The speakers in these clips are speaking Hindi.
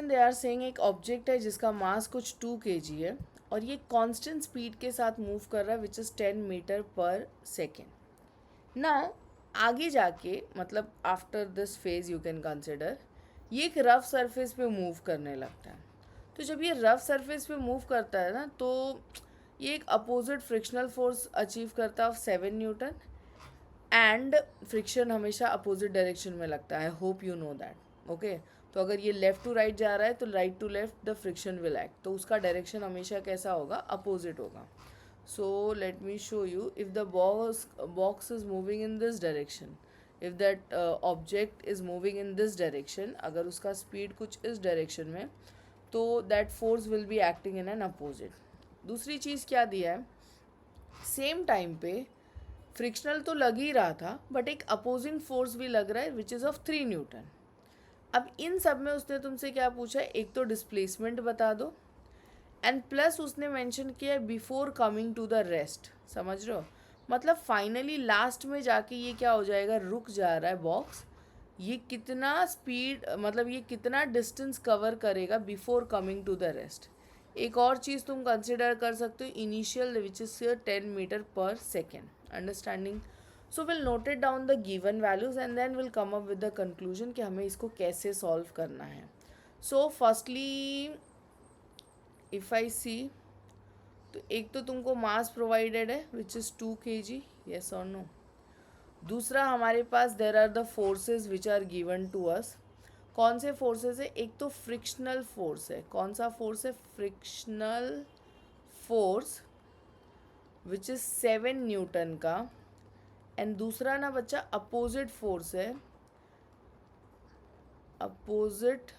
दे आर सेइंग एक ऑब्जेक्ट है जिसका मास कुछ 2 kg है और ये कांस्टेंट स्पीड के साथ मूव कर रहा है विच इज़ 10 मीटर पर सेकेंड। नाउ आगे जाके मतलब after this phase you can consider ये एक रफ सरफेस पे मूव करने लगता है। तो जब ये रफ सरफेस पे मूव करता है ना तो ये एक अपोजिट फ्रिक्शनल फोर्स अचीव करता है ऑफ 7 न्यूटन एंड फ्रिक्शन हमेशा अपोजिट डायरेक्शन में लगता है। Hope you know that okay. तो अगर ये लेफ़्ट टू राइट जा रहा है तो right to left the friction will act, तो उसका डायरेक्शन हमेशा कैसा होगा, अपोजिट होगा। So let me show you if the box is moving in this direction, if that object is moving in this direction, अगर उसका स्पीड कुछ इस डायरेक्शन में, तो that force will be acting in an opposite. दूसरी चीज़ क्या दिया है, सेम टाइम पे फ्रिक्शनल तो लग ही रहा था बट एक अपोजिंग फोर्स भी लग रहा है विच इज़ ऑफ 3 न्यूटन। अब इन सब में उसने तुमसे क्या पूछा है, एक तो डिस्प्लेसमेंट बता दो एंड प्लस उसने मेंशन किया है before coming to the rest. समझ रहे हो, मतलब फाइनली लास्ट में जाके ये क्या हो जाएगा, रुक जा रहा है बॉक्स, ये कितना स्पीड मतलब ये कितना डिस्टेंस कवर करेगा before coming to the rest. एक और चीज़ तुम कंसिडर कर सकते हो, इनिशियल विच इज 10 मीटर पर second. Understanding. So will note it down the given values and then will come up with the conclusion कि हमें इसको कैसे सॉल्व करना है। सो फर्स्टली इफ़ आई सी, तो एक तो तुमको मास प्रोवाइडेड है विच इज़ 2 kg, येस और नो। दूसरा हमारे पास there are the forces which are given to us. कौन से फोर्सेस है, एक तो फ्रिक्शनल फोर्स है, कौन सा फोर्स है, frictional force which is 7 newton का, एंड दूसरा ना बच्चा अपोजिट फोर्स है, अपोजिट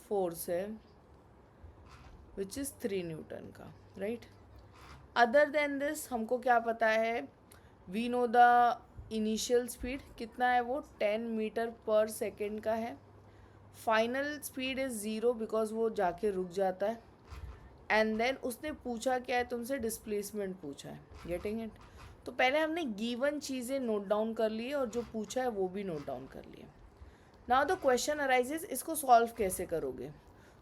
फोर्स है विच इज़ 3 न्यूटन का, राइट। अदर देन दिस हमको क्या पता है, we know the initial speed कितना है, वो 10 मीटर पर सेकेंड का है। फाइनल स्पीड इज़ 0 बिकॉज वो जाके रुक जाता है। एंड देन उसने पूछा क्या है तुमसे, डिस्प्लेसमेंट पूछा है, गेटिंग इट। तो पहले हमने गिवन चीज़ें नोट डाउन कर लिए और जो पूछा है वो भी नोट डाउन कर लिए। नाउ द क्वेश्चन अराइजेज, इसको सॉल्व कैसे करोगे।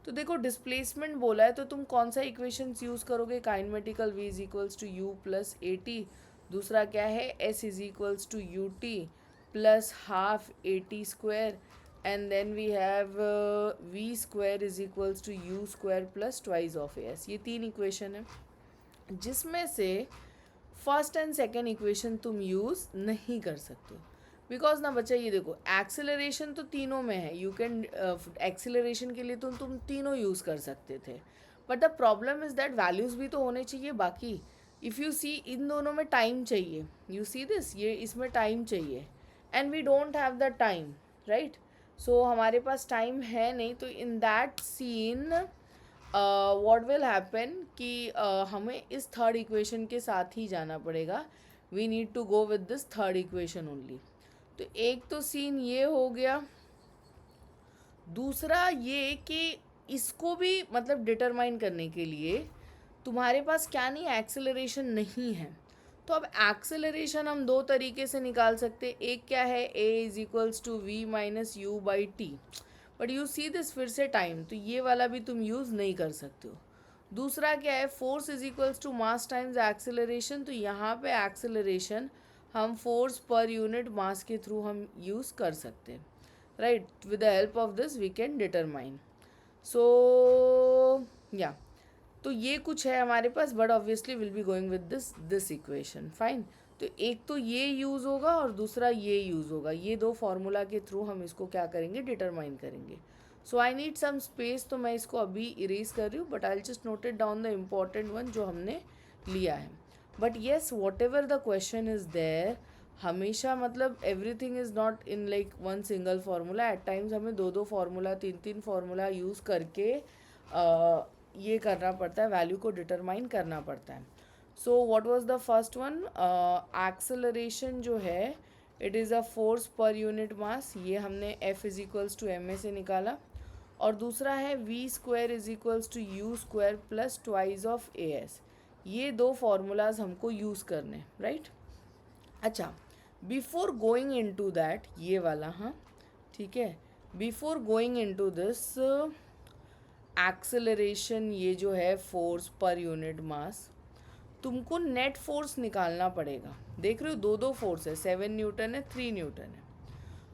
तो देखो डिस्प्लेसमेंट बोला है तो तुम कौन सा इक्वेशंस यूज़ करोगे, kinematical v is equals to u plus a t, दूसरा क्या है s is equals to u t plus half a t square, and then we have v square is equals to u square plus twice of a s. ये 3 इक्वेशन है जिसमें से फर्स्ट एंड सेकेंड इक्वेशन तुम यूज़ नहीं कर सकते बिकॉज ना बच्चा ये देखो एक्सेलरेशन तो तीनों में है, यू कैन एक्सेलरेशन के लिए तो तुम तीनों यूज़ कर सकते थे, but the problem is that values भी तो होने चाहिए बाकी। इफ़ यू सी इन दोनों में टाइम चाहिए, यू सी दिस, ये इसमें टाइम चाहिए and we don't have the time, right. So हमारे पास टाइम है नहीं, तो in that scene what will happen कि हमें इस थर्ड इक्वेशन के साथ ही जाना पड़ेगा, we need to go with this third equation only. तो एक तो सीन ये हो गया, दूसरा ये कि इसको भी मतलब डिटरमाइन करने के लिए तुम्हारे पास क्या नहीं, एक्सेलरेशन नहीं है। तो अब एक्सेलरेशन हम दो तरीके से निकाल सकते, एक क्या है, a is equals to v minus u by t, but you see this फिर से टाइम, तो ये वाला भी तुम यूज़ नहीं कर सकते हो। दूसरा क्या है, force is equals to mass times acceleration, तो यहाँ पे एक्सेलरेशन हम फोर्स पर यूनिट मास के थ्रू हम यूज़ कर सकते हैं, right. With the help of this we can determine. So या तो ये कुछ है हमारे पास, but obviously will be going with this equation, fine. तो एक तो ये यूज़ होगा और दूसरा ये यूज़ होगा, ये दो फार्मूला के थ्रू हम इसको क्या करेंगे, डिटरमाइन करेंगे। सो आई नीड सम स्पेस, तो मैं इसको अभी इरेज कर रही हूँ, but I just noted down the important one जो हमने लिया है। But yes whatever the question is there, हमेशा मतलब everything is not in like one single formula, at times हमें दो दो फार्मूला तीन तीन फार्मूला यूज़ करके ये करना पड़ता है, वैल्यू को डिटरमाइन करना पड़ता है। So what was the first one, acceleration जो है it is a force per unit mass, ये हमने F is equals to m a से निकाला, और दूसरा है v square is equals to u square plus twice of a s. ये दो फार्मूलाज हमको यूज़ करने, राइट। अच्छा, बिफोर गोइंग इनटू दैट, ये वाला, हाँ ठीक है, before going into this acceleration ये जो है फोर्स पर यूनिट मास, तुमको नेट फोर्स निकालना पड़ेगा। देख रहे हो दो दो फोर्स है, 7 न्यूटन है, 3 न्यूटन है।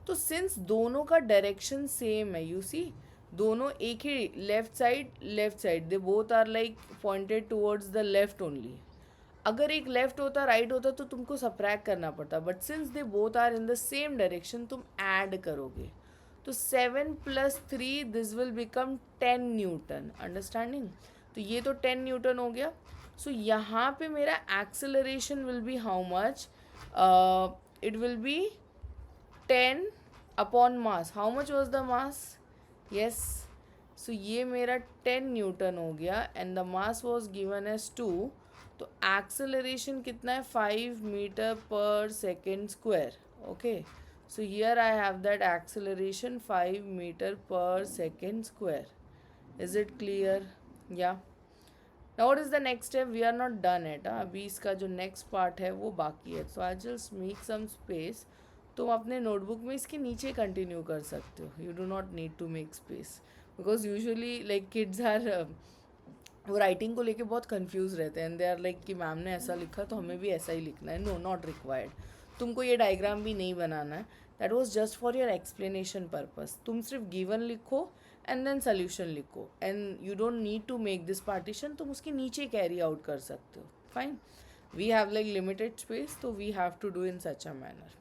तो सिंस दोनों का डायरेक्शन सेम है, यू सी दोनों एक ही left side they both are like pointed towards the left only. अगर एक लेफ्ट होता राइट होता तो तुमको सब्ट्रैक्ट करना पड़ता, but since they both are in the same direction तुम ऐड करोगे। तो 7 + 3 this will become 10 newton, understanding. तो ये तो 10 न्यूटन हो गया। सो यहाँ पे मेरा acceleration will be how much, it will be 10 upon mass. How much was the mass? Yes, so ये मेरा 10 न्यूटन हो गया and the mass was given as 2। तो एक्सेलरेशन कितना है? 5 मीटर पर second square. Okay, so here I have that acceleration 5 meter per second square. Is it clear? Yeah. Now what is the next step? We are not done yet. अभी इसका जो next part है वो बाकी है. So I just make some space. तुम अपने नोटबुक में इसके नीचे कंटिन्यू कर सकते हो. You do not need to make space because usually like kids are वो राइटिंग को लेके बहुत कंफ्यूज रहते हैं एंड दे आर लाइक कि मैम ने ऐसा लिखा तो हमें भी ऐसा ही लिखना है. No, not required. तुमको ये डायग्राम भी नहीं बनाना है. That was just for your explanation purpose. तुम सिर्फ गिवन लिखो एंड देन सोल्यूशन लिखो and you don't need to make this partition. तुम उसके नीचे कैरी आउट कर सकते हो. Fine. We have like limited space तो we have to do in such a manner.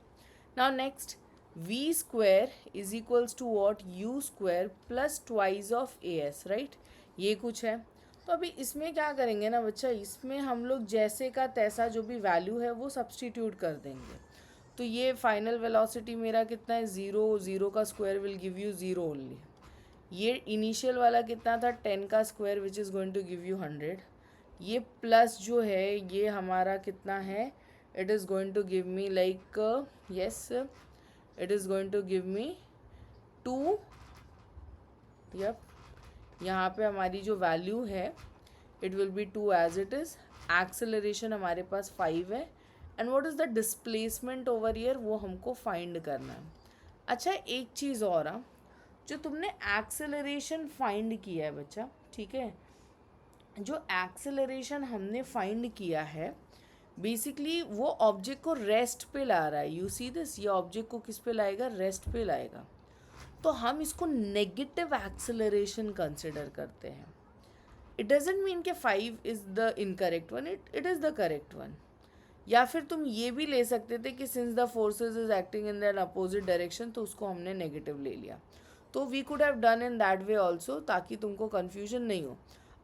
Now next, v square is equals to what? U square plus twice of a S, right. ये कुछ है. तो अभी इसमें क्या करेंगे ना बच्चा, इसमें हम लोग जैसे का तैसा जो भी वैल्यू है वो सब्सटीट्यूट कर देंगे. तो ये फाइनल वेलोसिटी मेरा कितना है? 0. 0 का square will give you 0 only. ये इनिशियल वाला कितना था? 10 का square which is going to give you 100. ये प्लस जो है ये हमारा कितना है? It is going to give me like, yes, it is going to give me 2. Yep, यहाँ पे हमारी जो वैल्यू है it will be 2 as it is. Acceleration हमारे पास 5 है and what is the displacement over year वो हमको फाइंड करना है. अच्छा, एक चीज़ और आ, जो तुमने एक्सेलरेशन फाइंड किया है बच्चा, ठीक है, जो एक्सेलरेशन हमने फाइंड किया है बेसिकली वो ऑब्जेक्ट को रेस्ट पे ला रहा है. यू सी दिस, ये ऑब्जेक्ट को किस पे लाएगा? रेस्ट पे लाएगा. तो हम इसको नेगेटिव एक्सेलरेशन कंसिडर करते हैं. इट डजेंट मीन कि 5 is the incorrect one, it is the correct one. या फिर तुम ये भी ले सकते थे कि since the forces is acting in that opposite direction तो उसको हमने नेगेटिव ले लिया. तो we could have done in that way also, ताकि तुमको कन्फ्यूजन नहीं हो.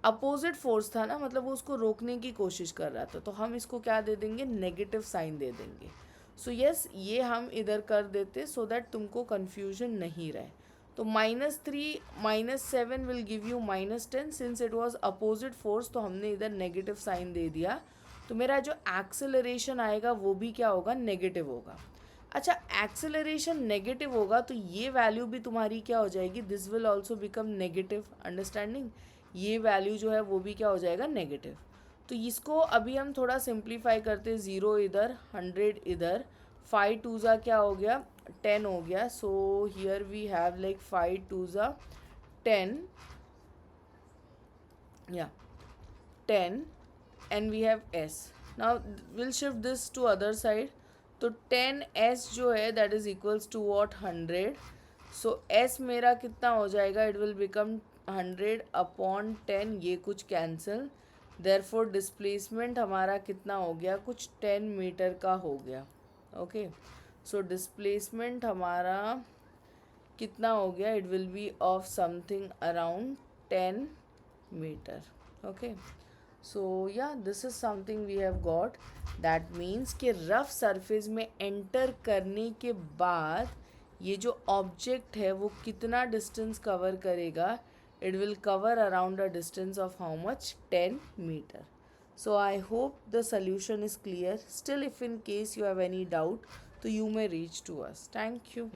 अपोजिट फोर्स था ना, मतलब वो उसको रोकने की कोशिश कर रहा था, तो हम इसको क्या दे देंगे? नेगेटिव साइन दे देंगे. सो यस, ये हम इधर कर देते सो दैट तुमको कन्फ्यूजन नहीं रहे. तो -3 -7 will give you -10. Since it was opposite force तो हमने इधर नेगेटिव साइन दे दिया. तो मेरा जो एक्सेलरेशन आएगा वो भी क्या होगा? नेगेटिव होगा. अच्छा, एक्सेलरेशन नेगेटिव होगा तो ये वैल्यू भी तुम्हारी क्या हो जाएगी? This will also become negative, understanding. ये वैल्यू जो है वो भी क्या हो जाएगा? नेगेटिव. तो इसको अभी हम थोड़ा सिंप्लीफाई करते. 0 इधर, 100 इधर, 5 2 क्या हो गया? 10 हो गया. So here we have like 5 2 10, या 10 and we have s. Now we'll shift this to other side. तो 10s जो है that is equals to what? 100. So s मेरा कितना हो जाएगा? It will become 100 upon 10. ये कुछ कैंसिल. Therefore displacement हमारा कितना हो गया? कुछ 10 मीटर का हो गया. Okay. So displacement हमारा कितना हो गया? It will be of something around 10 meter. Okay. So या this is something we have got. That means कि रफ सरफेस में एंटर करने के बाद ये जो ऑब्जेक्ट है वो कितना डिस्टेंस कवर करेगा? It will cover around a distance of how much? 10 metre. So I hope the solution is clear. Still if in case you have any doubt तो you may reach to us. Thank you.